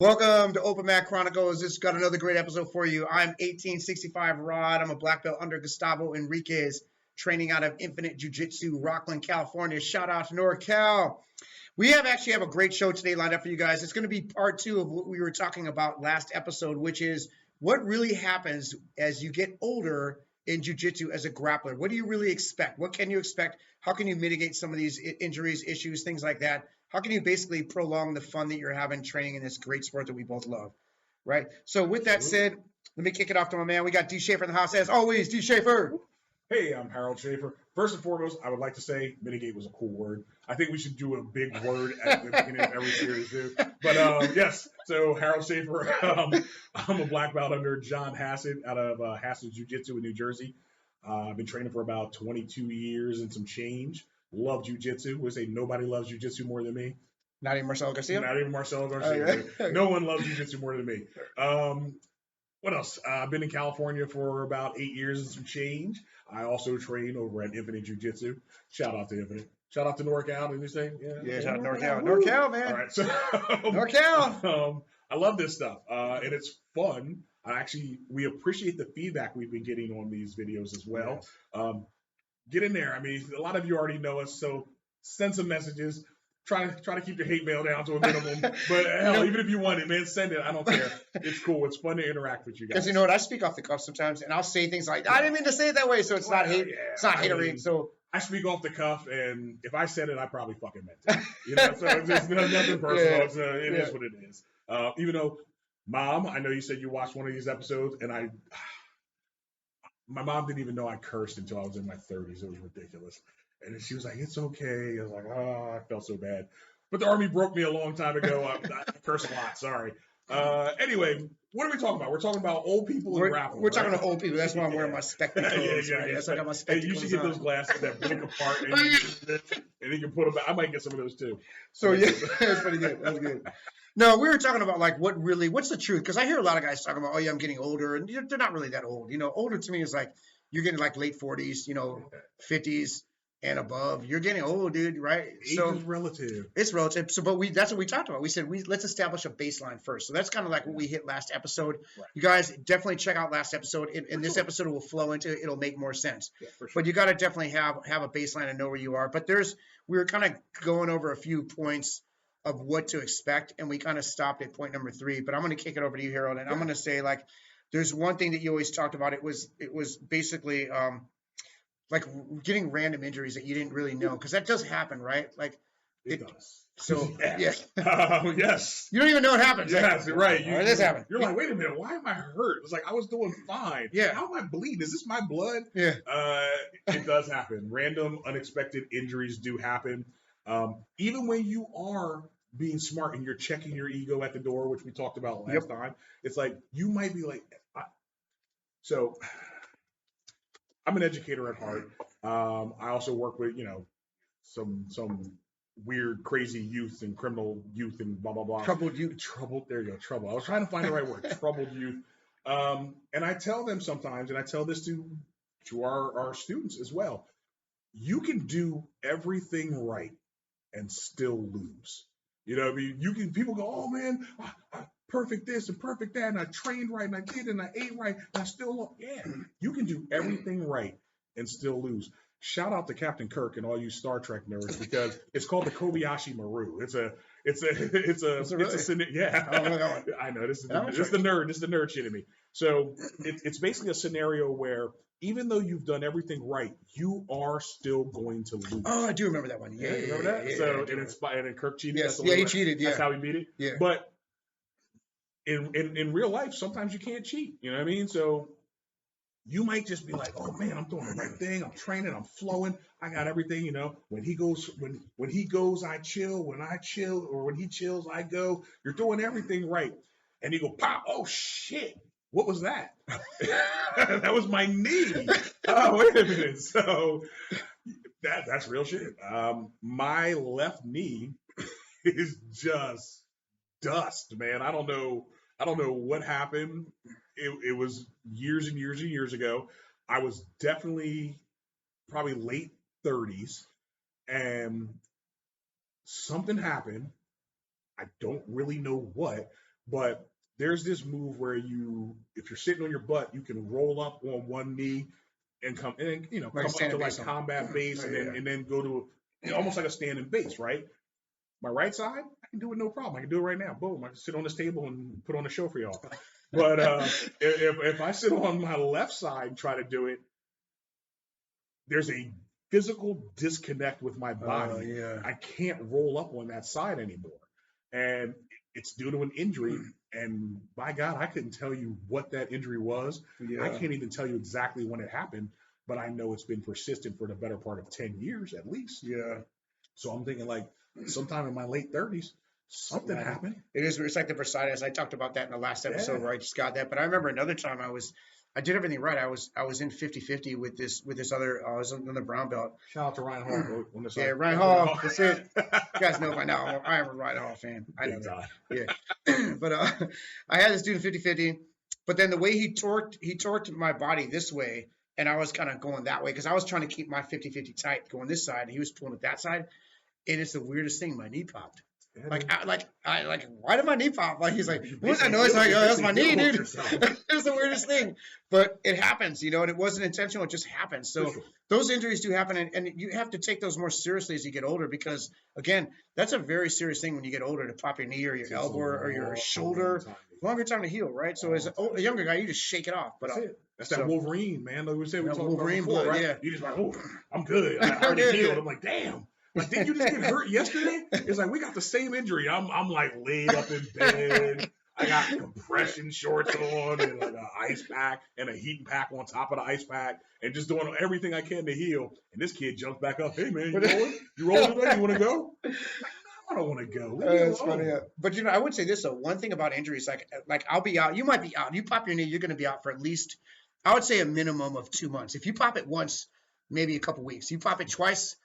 Welcome to OpenMatChronicles. This got another great episode for you. I'm 1865 Rod. I'm a black belt under Gustavo Enriquez, training out of Infinite Jiu Jitsu, Rockland, California. Shout out to NorCal. We actually have a great show today lined up for you guys. It's going to be part 2 of what we were talking about last episode, which is what really happens as you get older in jiu-jitsu as a grappler. What do you really expect? What can you expect? How can you mitigate some of these injuries, issues, things like that? How can you basically prolong the fun that you're having training in this great sport that we both love, right? So with that said, let me kick it off to my man. We got D. Schaefer in the house. As always, D. Schaefer. Hey, I'm Harold Schaefer. First and foremost, I would like to say mitigate was a cool word. I think we should do a big word at the beginning of every series too. But yes, so Harold Schaefer, I'm a black belt under John Hassett out of Hassett Jiu-Jitsu in New Jersey. I've been training for about 22 years and some change. Love Jiu-Jitsu. Would say nobody loves Jiu-Jitsu more than me. Not even Marcelo Garcia? Not even Marcelo Garcia. Okay. No one loves Jiu-Jitsu more than me. What else? I've been in California for about 8 years and some change. I also train over at Infinite Jiu-Jitsu. Shout out to Infinite. Shout out to NorCal, did you say? Yeah, shout out to NorCal. NorCal, man. All right, so NorCal. I love this stuff, and it's fun. We appreciate the feedback we've been getting on these videos as well. Yes. Get in there. I mean, a lot of you already know us, so send some messages. Try to keep your hate mail down to a minimum. But hell, even if you want it, man, send it. I don't care. It's cool. It's fun to interact with you guys. Because you know what? I speak off the cuff sometimes, and I'll say things like, I didn't mean to say it that way, so it's not hate. Yeah. It's not hatery. So I speak off the cuff, and if I said it, I probably fucking meant it. You know, so it's nothing personal. Yeah. It is what it is. Even though, Mom, I know you said you watched one of these episodes, and my mom didn't even know I cursed until I was in my 30s. It was ridiculous. And she was like, it's okay. I was like, oh, I felt so bad. But the Army broke me a long time ago. I curse a lot. Sorry. Anyway, what are we talking about? We're talking about old people and grappling. We're talking about old people. That's why I'm wearing my spectacles. Yeah. That's why I got my spectacles. You should get those glasses that blink apart and you can put them back. I might get some of those too. So, yeah, that's pretty good. That's good. No, we were talking about like what's the truth? Because I hear a lot of guys talking about, oh yeah, I'm getting older, and they're not really that old. You know, older to me is like you're getting like late 40s, 50s and above. You're getting old, dude, right? Age is relative. It's relative. So, but that's what we talked about. We said let's establish a baseline first. So that's kind of like what we hit last episode. Right. You guys definitely check out last episode, and this episode will flow into it. It'll make more sense. Yeah, for sure. But you got to definitely have a baseline and know where you are. But we were kind of going over a few points of what to expect, and we kind of stopped at point number 3. But I'm going to kick it over to you, Harold, and I'm going to say like there's one thing that you always talked about. It was basically like getting random injuries that you didn't really know, because that does happen, right? Like it does. So yes. Yes, you don't even know it happens. Yes, like, right. This happened. You're like, wait a minute, why am I hurt? It's like I was doing fine. Yeah. How am I bleeding? Is this my blood? Yeah. It does happen. Random, unexpected injuries do happen. Even when you are being smart and you're checking your ego at the door, which we talked about last time, it's like you might be like, so I'm an educator at heart. I also work with, some weird, crazy youth and criminal youth and blah, blah, blah. Troubled youth. There you go, trouble. I was trying to find the right word, troubled youth. And I tell them sometimes, and I tell this to our students as well, you can do everything right and still lose. You know what I mean? People go, oh man, perfect this and perfect that, and I trained right, and I did, and I ate right, and I still lost. Yeah, you can do everything right and still lose. Shout out to Captain Kirk and all you Star Trek nerds, because it's called the Kobayashi Maru. It's a yeah. I know this is the nerd shit in me. So it's basically a scenario where even though you've done everything right, you are still going to lose. Oh, I do remember that one. Yeah, remember that? Yeah, so and then Kirk cheated. Yes, he cheated. Yeah, that's how he beat it. Yeah, but in real life, sometimes you can't cheat. You know what I mean? So you might just be like, oh man, I'm doing the right thing. I'm training. I'm flowing. I got everything. When he goes, I chill. When I chill, or when he chills, I go. You're doing everything right, and you go, pop. Oh shit. What was that? That was my knee. Oh, wait a minute. So that's real shit. My left knee is just dust, man. I don't know what happened. It was years and years and years ago. I was definitely probably late 30s, and something happened. I don't really know what, But there's this move where if you're sitting on your butt, you can roll up on one knee and come Like up to like base combat base, and then go to almost like a standing base, right? My right side, I can do it no problem. I can do it right now. Boom! I can sit on this table and put on a show for y'all. But if I sit on my left side and try to do it, there's a physical disconnect with my body. Yeah. I can't roll up on that side anymore, and it's due to an injury. And by God, I couldn't tell you what that injury was. Yeah. I can't even tell you exactly when it happened, but I know it's been persistent for the better part of 10 years at least. Yeah. So I'm thinking like sometime in my late 30s, something happened. It's like the bursitis. I talked about that in the last episode where I just got that. But I remember another time I did everything right. I was in 50-50 with this other. I was on the brown belt. Shout out to Ryan Hall. Yeah, Ryan Hall. That's it. You guys know by now. I am a Ryan Hall fan. I know that. Yeah. But I had this dude in 50-50. But then the way he torqued my body this way, and I was kind of going that way because I was trying to keep my 50-50 tight, going this side, and he was pulling it that side. And it's the weirdest thing. My knee popped. Yeah, why did my knee pop? Like he's like, what was that noise? Like, oh, that's my knee, dude. It was the weirdest thing, but it happens, and it wasn't intentional. It just happens. So those injuries do happen, and you have to take those more seriously as you get older because, again, that's a very serious thing when you get older to pop your knee or your elbow or your shoulder. Longer time to heal, right? So as a younger guy, you just shake it off. But that's that Wolverine, man. Like we said, we talked Wolverine about before, blood, right? yeah. You just like, oh, I'm good. I already healed. I'm like, damn. Like, didn't you just get hurt yesterday? It's like we got the same injury. I'm like laid up in bed. I got compression shorts on and like an ice pack and a heating pack on top of the ice pack and just doing everything I can to heal. And this kid jumps back up. Hey man, you rolling? You rolling today? You want to go? Like, no, I don't want to go. That's funny. But I would say this though. One thing about injuries, like I'll be out. You might be out. You pop your knee, you're going to be out for at least, I would say, a minimum of 2 months. If you pop it once, maybe a couple weeks. You pop it twice.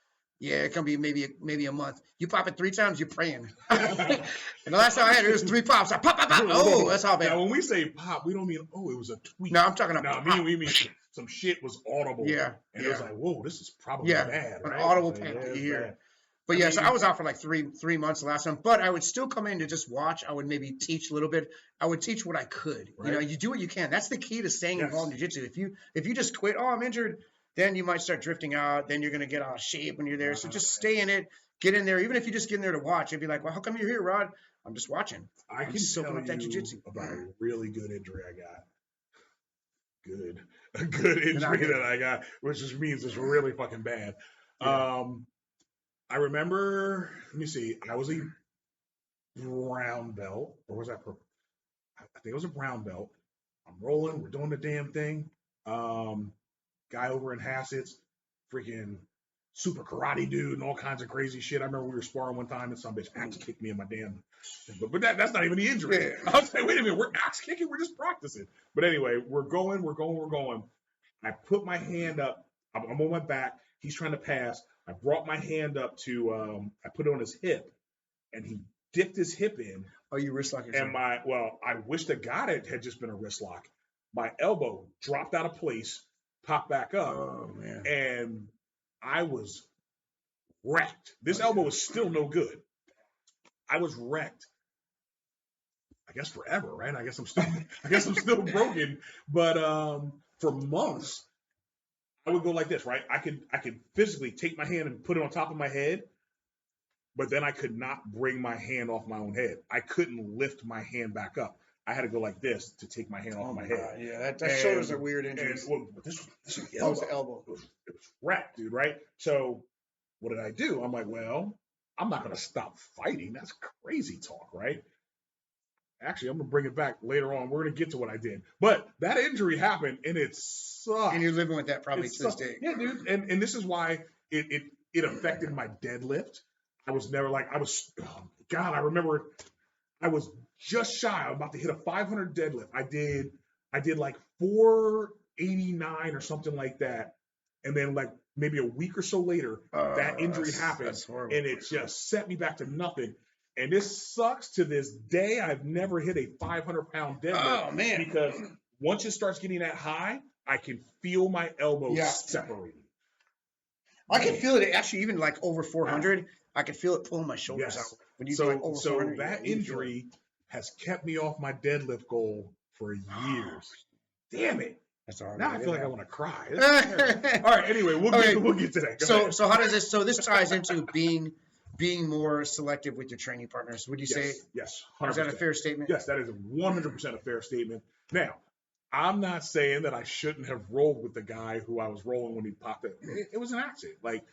Yeah, it can be maybe a month. You pop it 3 times, you're praying. And the last time I had it was 3 pops. I pop. Oh, that's how bad. Now, when we say pop, we don't mean, oh, it was a tweak. No, I'm talking about pop. We mean some shit was audible. Yeah. And it was like, whoa, this is probably bad. An right? audible panic you hear. But so I was out for like three months the last time. But I would still come in to just watch. I would maybe teach a little bit. I would teach what I could. Right. You do what you can. That's the key to staying involved in jiu-jitsu. If you just quit, oh, I'm injured, then you might start drifting out. Then you're going to get out of shape when you're there. So just stay in it. Get in there. Even if you just get in there to watch, you'd be like, well, how come you're here, Rod? I'm just watching. I can tell you that jiu-jitsu about a really good injury I got. A good injury that I got, which just means it's really fucking bad. Yeah. I remember, let me see, I was a brown belt, or was that purple? I think it was a brown belt. I'm rolling, we're doing the damn thing. Guy over in Hassett's, freaking super karate dude and all kinds of crazy shit. I remember we were sparring one time and some bitch axe kicked me in my damn, but that's not even the injury. Yeah. I was like, wait a minute, we're axe kicking, we're just practicing. But anyway, we're going. I put my hand up, I'm on my back, he's trying to pass. I brought my hand up to, I put it on his hip, and he dipped his hip in. Oh, you wrist lock yourself. And I wish to God it had just been a wrist lock. My elbow dropped out of place, popped back up. Oh, man. And I was wrecked. This elbow was still no good. I was wrecked. I guess forever, right? I guess I'm still broken. But for months, I would go like this, right? I could physically take my hand and put it on top of my head, but then I could not bring my hand off my own head. I couldn't lift my hand back up. I had to go like this to take my hand off my head. Yeah, that shoulders are weird injuries. This was the elbow. It was wrecked, dude, right? So what did I do? I'm like, well, I'm not going to stop fighting. That's crazy talk, right? Actually, I'm going to bring it back later on. We're going to get to what I did. But that injury happened, and it sucked. And you're living with that probably to this day. Yeah, dude. And this is why it affected my deadlift. I was never like, I remember I was just shy. I was about to hit a 500 deadlift. I did like 489 or something like that. And then like maybe a week or so later, that injury happened. And it just set me back to nothing. And this sucks to this day. I've never hit a 500-pound deadlift. Oh, man. Because once it starts getting that high, I can feel my elbows separating. I can feel it actually even like over 400. I can feel it pulling my shoulders out. When you go like over 400, that injury has kept me off my deadlift goal for years. Damn it. That's all. Now I feel like I want to cry. All right. Anyway, we'll get to that. So how does this? So this ties into being more selective with your training partners. Would you say? Yes. 100%. Is that a fair statement? Yes, that is 100% a fair statement. Now, I'm not saying that I shouldn't have rolled with the guy who I was rolling when he popped it. It was an accident. Like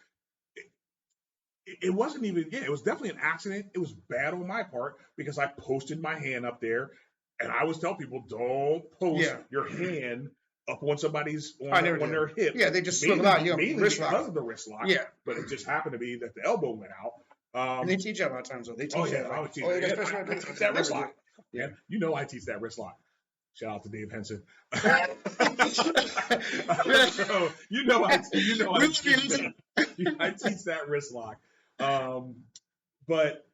it wasn't even. Yeah, it was definitely an accident. It was bad on my part because I posted my hand up there, and I always tell people don't post your hand up on somebody's on their hip. Yeah, they just slip it out. Mainly wrist because lock. of the wrist lock. Yeah, but it just happened to be that the elbow went out. And they teach you a lot of times though. They teach I would teach that wrist lock. Yeah, you know I teach that wrist lock. Shout out to Dave Henson. So, I teach that wrist lock. But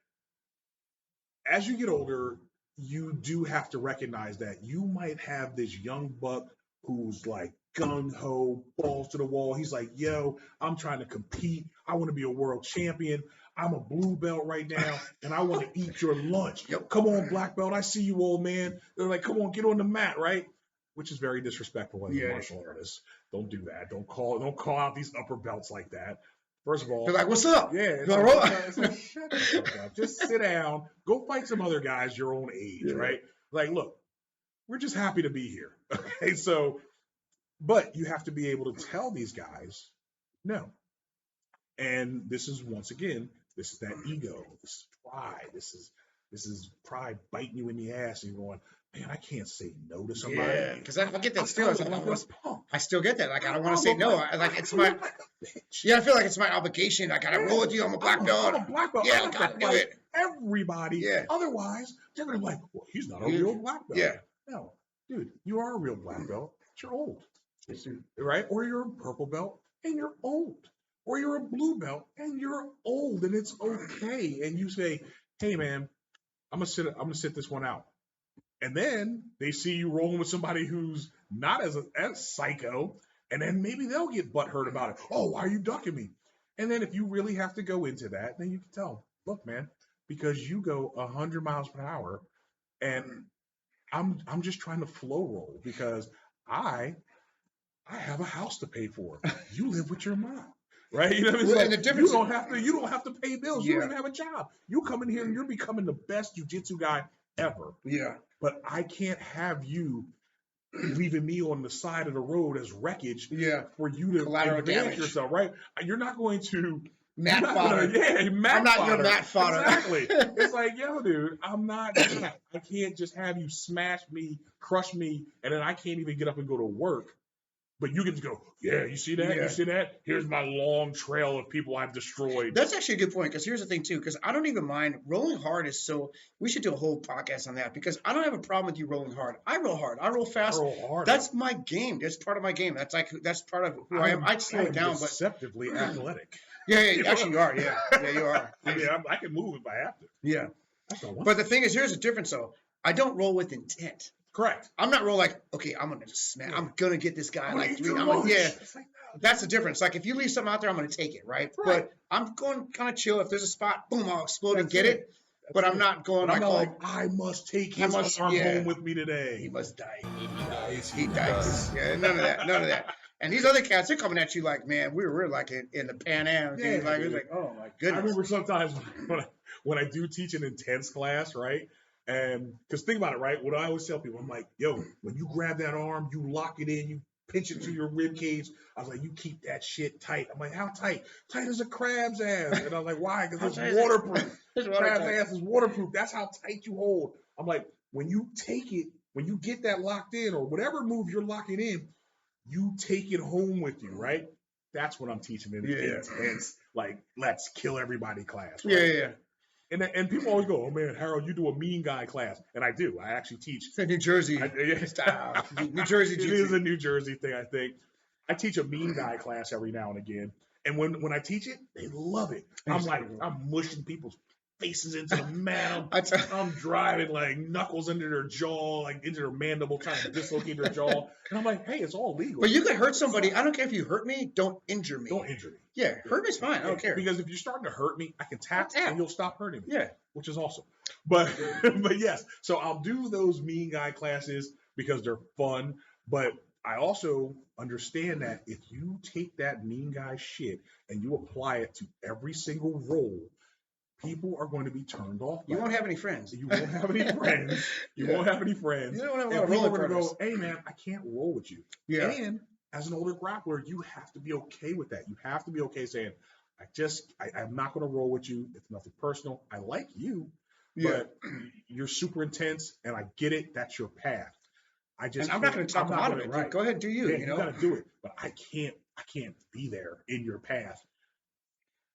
as you get older, you do have to recognize that you might have this young buck who's like gung-ho, balls to the wall. He's like, yo, I'm trying to compete. I want to be a world champion. I'm a blue belt right now, and I want to eat your lunch. Yep. Come on, black belt. I see you, old man. They're like, come on, get on the mat, right? Which is very disrespectful as a martial artist. Don't do that. Don't call out these upper belts like that. First of all, they're like, what's up? Yeah, it's like, shut the fuck up. Just sit down. Go fight some other guys your own age, right? Like, look, we're just happy to be here. Okay, so, but you have to be able to tell these guys no. And this is once again, this is that ego, this is pride, this is pride biting you in the ass, and you're going, man, I can't say no to somebody. Yeah, because I get that still. I still get that. Like, I don't want to say no. It's my. Yeah, I feel like it's my obligation. I gotta roll with you. I'm a black belt. I'm a black belt. Yeah, I gotta do it. Everybody. Yeah. Otherwise, they're gonna be like, well, he's not a real black belt. Yeah. No, dude, you are a real black belt. But you're old, right? Or you're a purple belt and you're old. Or you're a blue belt and you're old, and it's okay. And you say, hey, man, I'm gonna sit this one out. And then they see you rolling with somebody who's not as psycho, and then maybe they'll get butthurt about it. Oh, why are you ducking me? And then if you really have to go into that, then you can tell them, look, man, because you go 100 miles per hour, and I'm just trying to flow roll because I have a house to pay for. You live with your mom. Right, you know what I mean? Like, the difference you don't have to pay bills. You don't even have a job. You come in here and you're becoming the best jiu-jitsu guy ever. Yeah. But I can't have you leaving me on the side of the road as wreckage for you to advance yourself, right? You're not going to mat fodder. I'm not your mat fodder. Exactly. It's like, yo, dude, I can't just have you smash me, crush me, and then I can't even get up and go to work. But you get to go, yeah, you see that? Yeah. You see that? Here's my long trail of people I've destroyed. That's actually a good point, because here's the thing, too, because I don't even mind. Rolling hard is so – we should do a whole podcast on that, because I don't have a problem with you rolling hard. I roll hard. I roll fast. That's my game. That's part of my game. That's part of who I am. I'd slow it down. Deceptively athletic. Yeah, actually you are. Yeah, you are. I mean, I can move if I have to. Yeah. But the thing is, here's the difference, though. I don't roll with intent. Correct. I'm not rolling like, okay, I'm gonna just smash. I'm gonna get this guy like 3. That's the difference. Like if you leave something out there, I'm gonna take it, right? But I'm going kind of chill. If there's a spot, boom, I'll explode and get it. But I'm not going like, I must take his arm home with me today. He must die. He dies. Yeah, none of that. And these other cats, they're coming at you like, man, we're like in the Pan Am. Yeah, like, oh my goodness. I remember sometimes when I do teach an intense class, right? And because think about it, right? What I always tell people, I'm like, yo, when you grab that arm, you lock it in, you pinch it to your rib cage. I was like, you keep that shit tight. I'm like, how tight? Tight as a crab's ass. And I was like, why? Because it's waterproof. Crab's ass is waterproof. That's how tight you hold. I'm like, when you take it, when you get that locked in or whatever move you're locking in, you take it home with you, right? That's what I'm teaching in intense, like, let's kill everybody class. Right? Yeah. And people always go, oh, man, Harold, you do a mean guy class. And I do. I actually teach. It's a New Jersey style. New Jersey It is a New Jersey thing, I think. I teach a mean guy class every now and again. And when I teach it, they love it. I'm mushing people's faces into the mat. I'm driving like knuckles into their jaw, like into their mandible, trying to dislocate their jaw. And I'm like, hey, it's all legal. But you could hurt somebody. I don't care if you hurt me. Don't injure me. Don't injure me. Yeah, hurt me's fine. I don't care. Because if you're starting to hurt me, I can tap and you'll stop hurting me. Yeah. which is awesome. But but yes, so I'll do those mean guy classes because they're fun. But I also understand that if you take that mean guy shit and you apply it to every single role, people are going to be turned off. You won't have any friends. You won't have any friends. You won't have any friends. You don't have a lot and of people role are going to partners. go, hey man, I can't roll with you. Yeah. And as an older grappler, you have to be okay with that. You have to be okay saying, I'm not going to roll with you. It's nothing personal. I like you, but you're super intense, and I get it. That's your path. And I'm not going to talk out of it. Right. Go ahead, do you? Yeah, you know, got to do it. But I can't be there in your path.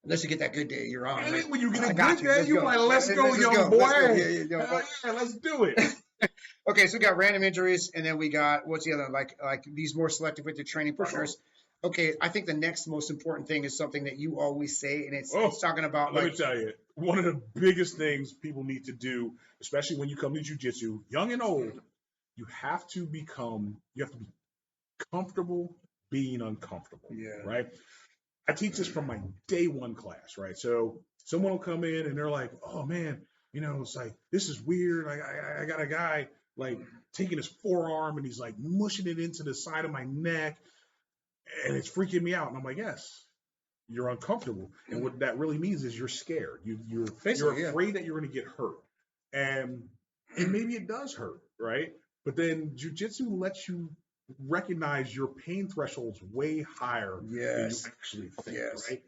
Unless you get that good day, you're on. Right? When you get a good day, you're like, let's go, young boy. Let's do it. Okay, so we got random injuries, and then we got, what's the other, like these more selective with the training partners. Sure. Okay, I think the next most important thing is something that you always say, and it's talking about Let me tell you, one of the biggest things people need to do, especially when you come to jiu-jitsu, young and old, you have to be comfortable being uncomfortable. Yeah. Right? I teach this from my day one class, right? So someone will come in and they're like, oh man, it's like, this is weird. I got a guy like taking his forearm and he's like mushing it into the side of my neck and it's freaking me out. And I'm like, yes, you're uncomfortable. And what that really means is you're scared. You're afraid that you're going to get hurt. And maybe it does hurt, right? But then jiu-jitsu lets you recognize your pain threshold's way higher than you actually think, right?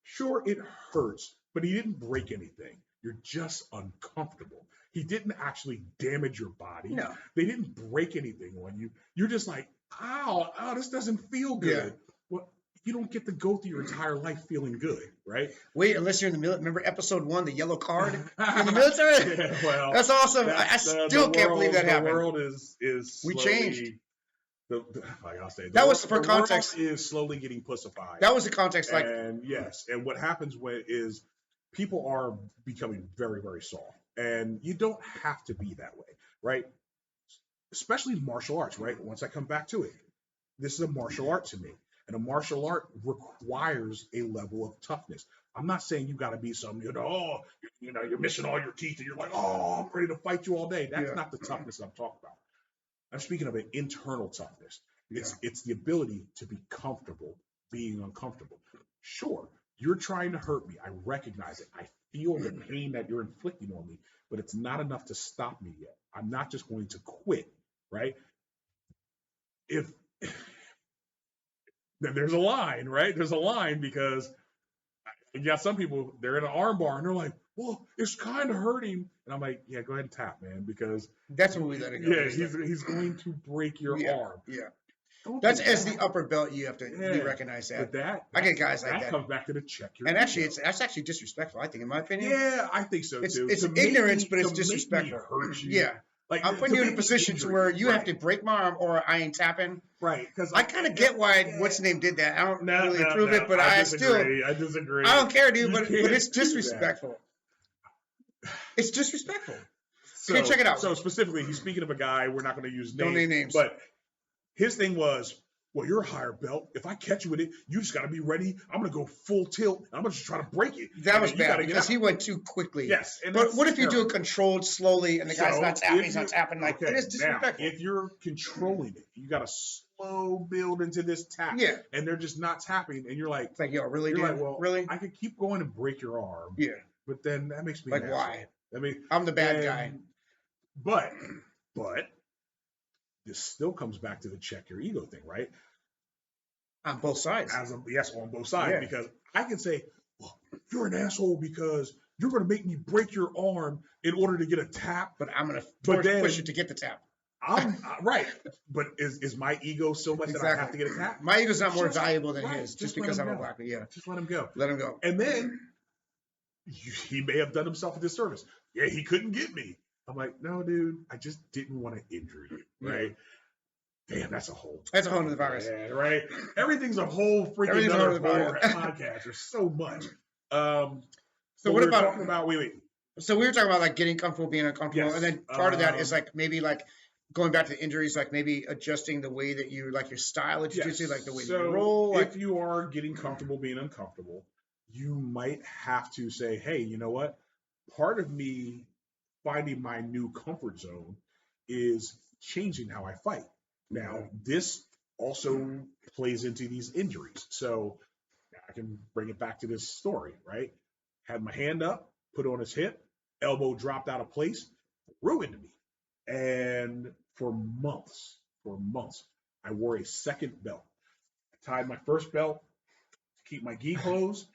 Sure, it hurts, but he didn't break anything. You're just uncomfortable. He didn't actually damage your body. No. They didn't break anything on you. You're just like, ow, this doesn't feel good. Yeah. Well, you don't get to go through your entire life feeling good, right? Wait, unless you're in the military. Remember episode 1, the yellow card? You're in the military? Yeah, well, that's awesome. I still can't believe that happened. The world is we slowly, changed. Like I'll say, that was for context. World is slowly getting pussified. That was the context. Like, and yes, and what happens is people are becoming very, very soft, and you don't have to be that way, right? Especially martial arts, right? Once I come back to it, this is a martial art to me, and a martial art requires a level of toughness. I'm not saying you got to be some, you're missing all your teeth, and you're like, I'm ready to fight you all day. That's not the toughness I'm talking about. I'm speaking of an internal toughness. It's the ability to be comfortable being uncomfortable. Sure, you're trying to hurt me. I recognize it. I feel the pain that you're inflicting on me, but it's not enough to stop me yet. I'm not just going to quit, right? If then there's a line, right? There's a line because you got some people, they're in an arm bar and they're like, well, it's kind of hurting. And I'm like, yeah, go ahead and tap, man, because that's when we let it go. Yeah, he's going to break your arm. Yeah. That's as the upper belt, you have to you recognize that. But I get guys like that. That comes back to the check. And actually, that's actually disrespectful, I think, in my opinion. Yeah, I think so too. It's ignorance, but it's disrespectful. Hurt you. Yeah. Like, I'm putting you in a position to where you have to break my arm or I ain't tapping. Right. Because I kind of get why what's his name did that. I don't really approve it, but I disagree. I disagree. I don't care, dude, but it's disrespectful. It's disrespectful. Okay, check it out. So specifically, he's speaking of a guy. We're not going to use names. Don't name names. But his thing was, well, you're a higher belt. If I catch you with it, you just got to be ready. I'm going to go full tilt. I'm going to just try to break it. That was bad because he went too quickly. Yes. But what if you do it controlled, slowly, and the guy's not tapping, he's not tapping? Like, it is disrespectful. Now, if you're controlling it, you got to slow build into this tap. Yeah. And they're just not tapping. And you're like, it's like, yo, really, dude? Like, well, really? I could keep going and break your arm. Yeah. But then that makes me like, nasty. why? I mean, I'm the bad guy. But this still comes back to the check your ego thing, right? On both sides. Yes, on both sides. Yeah. Because I can say, well, you're an asshole because you're going to make me break your arm in order to get a tap. But I'm going to push it to get the tap. I'm right. But is my ego so much that I have to get a tap? My ego's not more valuable than his just because I'm a black man. Yeah. Just let him go. Let him go. And then he may have done himself a disservice. Yeah, he couldn't get me. I'm like, no, dude, I just didn't want to injure you, right? Yeah. Damn, that's a whole nother virus. Yeah, right? Everything's a whole freaking other podcast. There's so much. So what about talking about? Wait. So we were talking about like getting comfortable, being uncomfortable, and then part of that is like maybe like going back to the injuries, like maybe adjusting the way that you like your style of jiu-jitsu, like the way you roll. Like, if you are getting comfortable being uncomfortable, you might have to say, hey, you know what? part of me finding my new comfort zone is changing how I fight. Now, this also plays into these injuries. So I can bring it back to this story, right? Had my hand up, put on his hip, elbow dropped out of place, ruined me. And for months, I wore a second belt. I tied my first belt to keep my gi closed.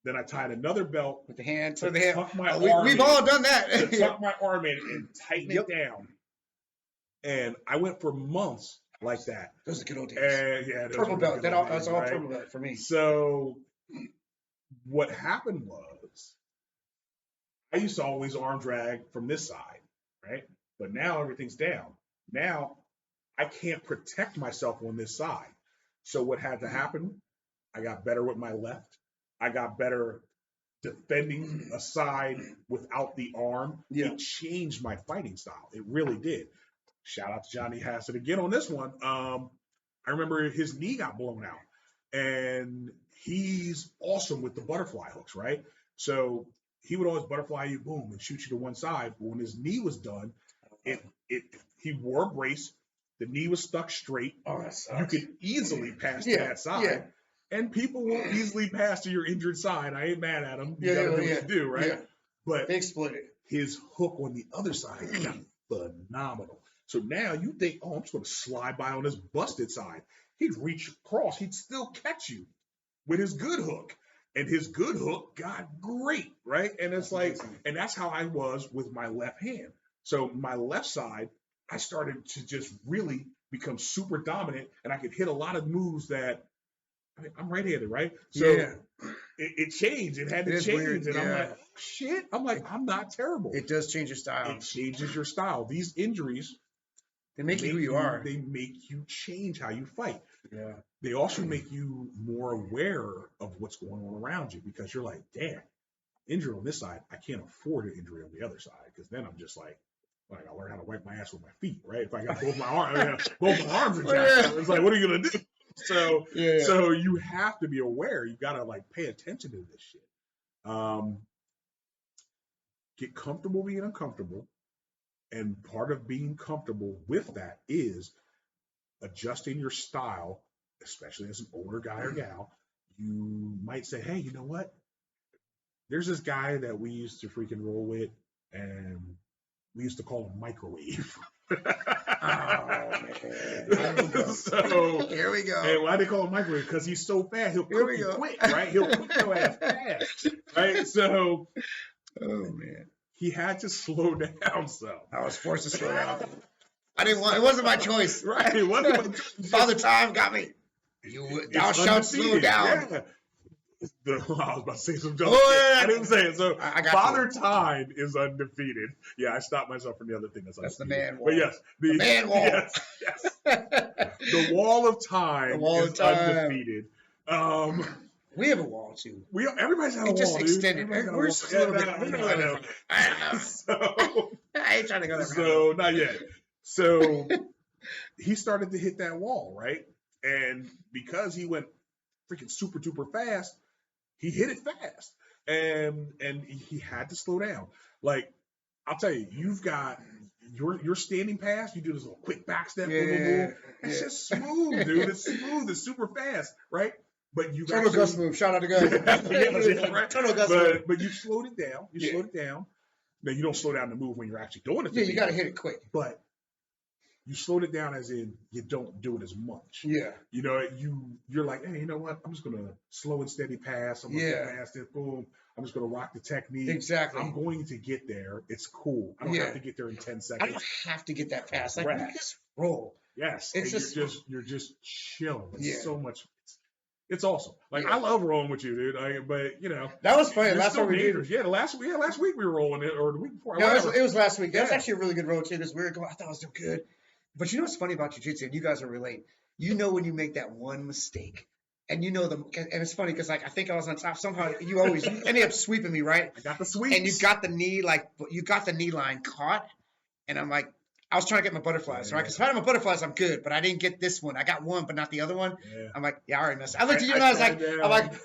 Then I tied another belt with the hand to the hand. tuck my arm We've in, all done that. to tuck my arm in and tighten it down. And I went for months like that. Those are good old days. And yeah, purple belt. That's all purple belt for me. So what happened was I used to always arm drag from this side, right? But now everything's down. Now I can't protect myself on this side. So what had to happen? I got better with my left. I got better defending a side without the arm. Yeah. It changed my fighting style. It really did. Shout out to Johnny Hassett again on this one. I remember his knee got blown out, and he's awesome with the butterfly hooks, right? So he would always butterfly you, boom, and shoot you to one side. But when his knee was done, he wore a brace. The knee was stuck straight. Oh, that sucks. You could easily pass to that side. Yeah. And people won't easily pass to your injured side. I ain't mad at them. You got to do what you do, right? Yeah. But they exploited. His hook on the other side got phenomenal. So now you think, oh, I'm just going to slide by on this busted side. He'd reach across. He'd still catch you with his good hook. And his good hook got great, right? And it's like, and that's how I was with my left hand. So my left side, I started to just really become super dominant, and I could hit a lot of moves that, I mean, I'm right-handed, right? So it changed. It had to change. Weird. And I'm like, oh, shit. I'm like, I'm not terrible. It does change your style. It changes your style. These injuries, they make you who you are. They make you change how you fight. Yeah. They also make you more aware of what's going on around you, because you're like, damn, injury on this side, I can't afford an injury on the other side, because then I'm just like, I gotta learn how to wipe my ass with my feet, right? If I got both my arms, are jacked, it's like, what are you gonna do? So, so you have to be aware. You gotta like pay attention to this shit. Get comfortable being uncomfortable, and part of being comfortable with that is adjusting your style, especially as an older guy or gal. You might say, hey, you know what? There's this guy that we used to freaking roll with, and we used to call him Microwave. Oh, man. So here we go. And why they call him Microwave? Because he's so fast, he'll cook you quick, right? He'll cook your ass fast, right? So, oh man, he had to slow down. So I was forced to slow down. I didn't want. It wasn't my choice, right? It wasn't. Father Time got me. Thou shalt slow down. Yeah. I was about to say some jokes. I didn't say it. So Father Time is undefeated. Yeah, I stopped myself from the other thing. That's the man wall. But yes, the man wall. Yes. The wall of time is undefeated. We have a wall too. Everybody's had a wall. Just extended. We're just a little bit. I ain't trying to go there. So not yet. So he started to hit that wall, right? And because he went freaking super duper fast, he hit it fast, and he had to slow down. Like, I'll tell you, you've got your standing pass. You do this little quick back step, move. It's just smooth, dude. It's smooth. It's super fast, right? But you Total Gus move. Shout out to Gus. Right? Total Gus move. But you slowed it down. Slowed it down. Now you don't slow down the move when you're actually doing it. Yeah, you got to hit it quick. But you slowed it down as in you don't do it as much. Yeah. You know, you're like, hey, you know what? I'm just going to slow and steady pass. I'm going to pass this, boom. I'm just going to rock the technique. Exactly. I'm going to get there. It's cool. I don't have to get there in 10 seconds. I don't have to get that fast. Like, you just roll. Yes. It's you're just chilling. It's so much. It's awesome. Like, I love rolling with you, dude. But, you know. That was funny. Last time we did. Yeah, last week we were rolling it, or the week before. No, it was last week. That was actually a really good roll, too. This weird. I thought it was so good. But you know what's funny about jiu-jitsu, and you guys are relating. You know when you make that one mistake, and you know and it's funny because like I think I was on top. Somehow you ended up sweeping me, right? I got the sweep, and you got the knee line caught, and I'm like, I was trying to get my butterflies, right? Because if I had my butterflies, I'm good. But I didn't get this one. I got one, but not the other one. Yeah. I'm like, yeah, I already messed up. I looked at you and I was like,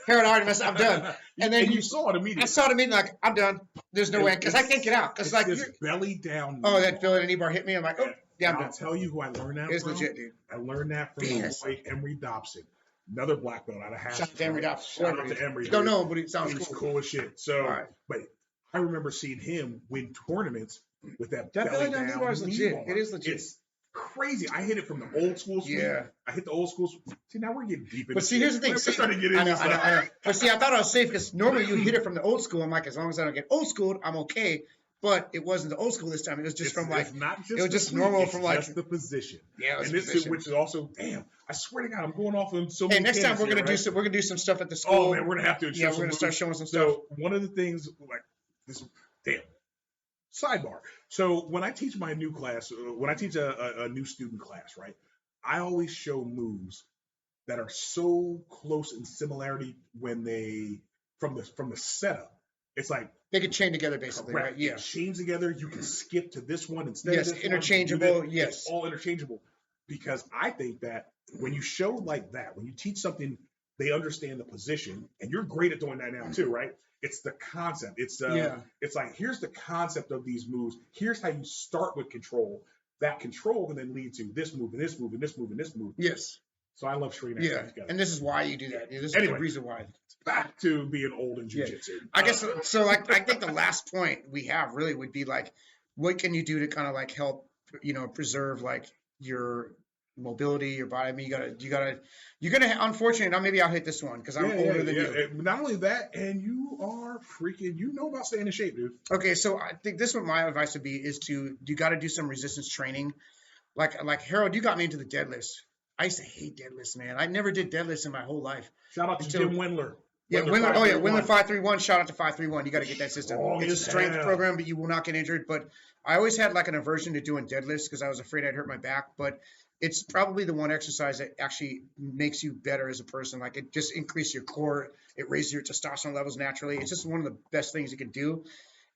Harold, I already messed up. I'm done. And then you saw it immediately. I saw it immediately, like, I'm done. There's no way. Because I can't get out. Because like, this belly down. Oh, that Phil and knee-bar hit me. I'm like, oh, yeah, I'm done. I'll tell you who I learned that from. It's from. legit, dude. I learned that from boy Emery Dobson. Another black belt out of Haskell. Shout out to Emery Dobson. Shout out to Emery. Don't know him, but he sounds He's cool. cool as shit. So, right. But I remember seeing him win tournaments with that belly down knee bar is legit. It is legit. It's crazy. I hit it from the old school sweep. Yeah. I hit the old school sweep. See, now we're getting deep into But see, here's the thing. We're starting to get into I know. But see, I thought I was safe because normally you hit it from the old school. I'm like, as long as I don't get old schooled, I'm okay. But it wasn't the old school this time. It was just from like, it was just normal from like. Just the position. Yeah, and this is, which is also, damn, I swear to God, I'm going off on so many. Hey, next time we're gonna do some stuff at the school. Oh man, we're gonna have to. Yeah, we're gonna start showing some stuff. So one of the things like this, damn. Sidebar. So when I teach my new class, when I teach a new student class, right, I always show moves that are so close in similarity when they from the setup. It's like they can chain together basically, correct. Right? Yeah. Chain together. You can skip to this one instead yes, of this interchangeable. One. Yes. It's all interchangeable. Because I think that when you show like that, when you teach something, they understand the position, and you're great at doing that now too, right? It's the concept. It's like, here's the concept of these moves. Here's how you start with control. That control can then lead to this move and this move and this move and this move. Yes. So I love stringing that stuff together. And this is why you do that. This is the reason why. Back to being old in jiu-jitsu. I guess so. Like, I think the last point we have really would be like, what can you do to kind of like help, preserve like your mobility, your body? I mean, you're gonna. Unfortunately, now maybe I'll hit this one because I'm older than you. Not only that, and you are freaking. You know about staying in shape, dude. Okay, so I think this one, my advice would be is you got to do some resistance training. Like Harold, you got me into the deadlifts. I used to hate deadlifts, man. I never did deadlifts in my whole life. Shout out to Jim Wendler. Yeah, Wendler. Oh yeah, Wendler 531. Shout out to 531. You got to get that system. It's a strength program, but you will not get injured. But I always had like an aversion to doing deadlifts because I was afraid I'd hurt my back. But it's probably the one exercise that actually makes you better as a person. Like it just increases your core. It raises your testosterone levels naturally. It's just one of the best things you can do.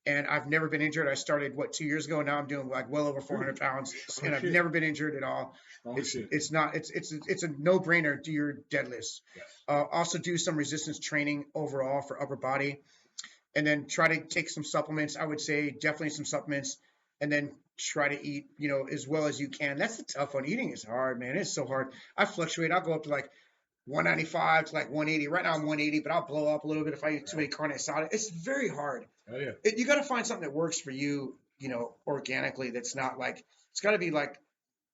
And I've never been injured. I started 2 years ago. Now I'm doing like well over 400 pounds, and I've never been injured at all. It's a no-brainer. Do your deadlifts. Yes. Also do some resistance training overall for upper body, and then try to take some supplements. I would say definitely some supplements, and then try to eat as well as you can. That's the tough one. Eating is hard, man. It's so hard. I fluctuate. I'll go up to like 195 to like 180. Right now I'm 180, but I'll blow up a little bit if I eat too many carne asada. It's very hard. Oh yeah. You got to find something that works for you, organically. That's not like, it's got to be like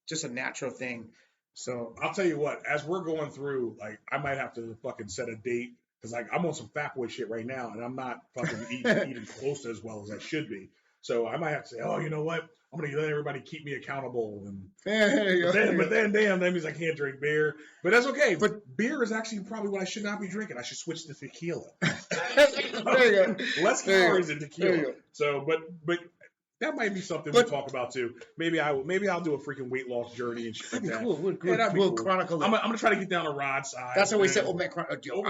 just a natural thing. So I'll tell you what, as we're going through, like I might have to fucking set a date because like I'm on some fat boy shit right now and I'm not fucking eating close to as well as I should be. So I might have to say, oh, you know what? I'm going to let everybody keep me accountable. And but then, damn, that means I can't drink beer. But that's okay. But beer is actually probably what I should not be drinking. I should switch to tequila. There you go. Less calories in tequila. So, but that might be something we talk about too. Maybe I'll do a freaking weight loss journey and shit like that. Cool. We'll chronicle that. I'm gonna try to get down a rod side. That's what we said. I chronicle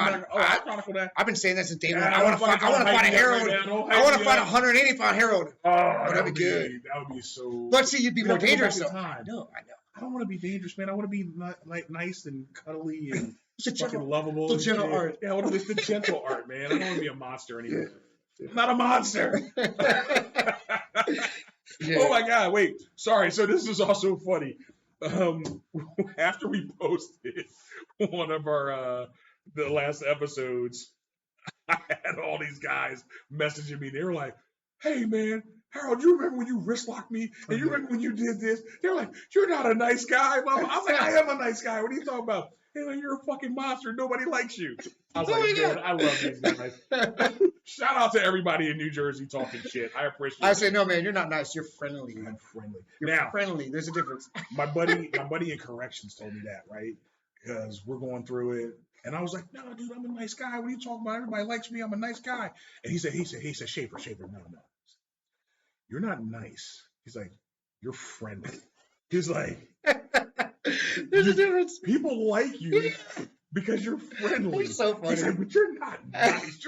that. I've been saying that since day one. I want to fight a Harold. I want to fight a 180-pound Harold. Oh, that'd be good. That would be so. But see, you'd be more dangerous. I know. I don't want to be dangerous, man. I want to be like nice and cuddly and fucking lovable. The gentle art. Yeah, I want to be the gentle art, man. I don't want to be a monster anymore. I'm not a monster. Yeah. Oh my God! Wait, sorry. So this is also funny. After we posted one of our the last episodes, I had all these guys messaging me. They were like, "Hey man, Harold, you remember when you wrist locked me? And you remember when you did this?" They're like, "You're not a nice guy." I was like, "I am a nice guy. What are you talking about?" You're a fucking monster. Nobody likes you. I was like, man, I love these guys. Shout out to everybody in New Jersey talking shit. I appreciate it. I say, no, man, you're not nice. You're friendly. I'm friendly. You're friendly. There's a difference. My buddy in corrections told me that, right? Because we're going through it. And I was like, no, dude, I'm a nice guy. What are you talking about? Everybody likes me. I'm a nice guy. And he said, Schaefer, no. You're not nice. He's like, you're friendly. He's like, there's a difference. People like you because you're friendly. You're so funny. He's like, but you're not nice.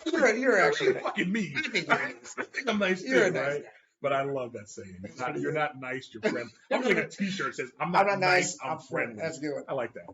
You're actually fucking me. I think I'm nice you're too, a nice right? guy. But I love that saying. You're not nice, you're friendly. I'm gonna make a T-shirt that says, I'm not nice, I'm friendly. That's good. I like that.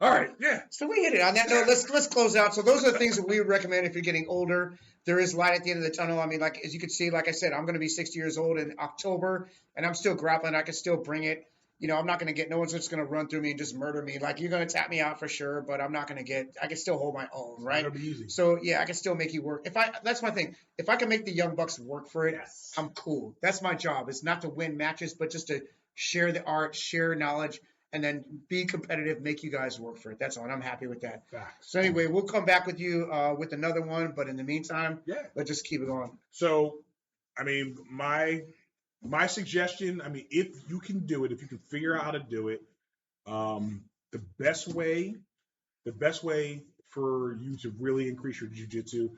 All right, yeah. So we hit it. On that note, let's close out. So those are the things that we would recommend if you're getting older. There is light at the end of the tunnel. I mean, like as you can see, like I said, I'm going to be 60 years old in October, and I'm still grappling. I can still bring it. You know, I'm not going to get, no one's just going to run through me and just murder me. Like, you're going to tap me out for sure, but I'm not going to get, I can still hold my own, right? It'll be easy. So, yeah, I can still make you work. That's my thing. If I can make the young bucks work for it, Yes. I'm cool. That's my job. It's not to win matches, but just to share the art, share knowledge, and then be competitive, make you guys work for it. That's all, and I'm happy with that. Facts. So anyway, we'll come back with you with another one, but in the meantime, Yeah. let's just keep it going. So, I mean, my suggestion, I mean, if you can do it, if you can figure out how to do it, the best way for you to really increase your jiu-jitsu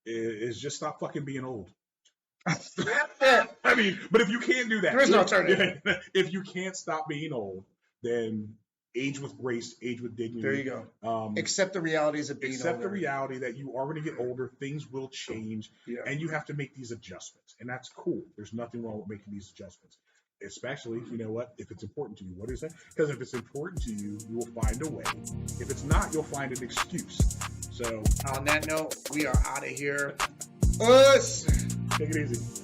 is just stop fucking being old. I mean, but if you can't do that, there is no alternative. If you can't stop being old, then age with grace, age with dignity. There you go. Accept the realities of being older. Accept the reality that you are going to get older, things will change, and you have to make these adjustments. And that's cool. There's nothing wrong with making these adjustments. Especially, you know what, if it's important to you. What is it? Because if it's important to you, you will find a way. If it's not, you'll find an excuse. So, on that note, we are out of here. Us. Take it easy.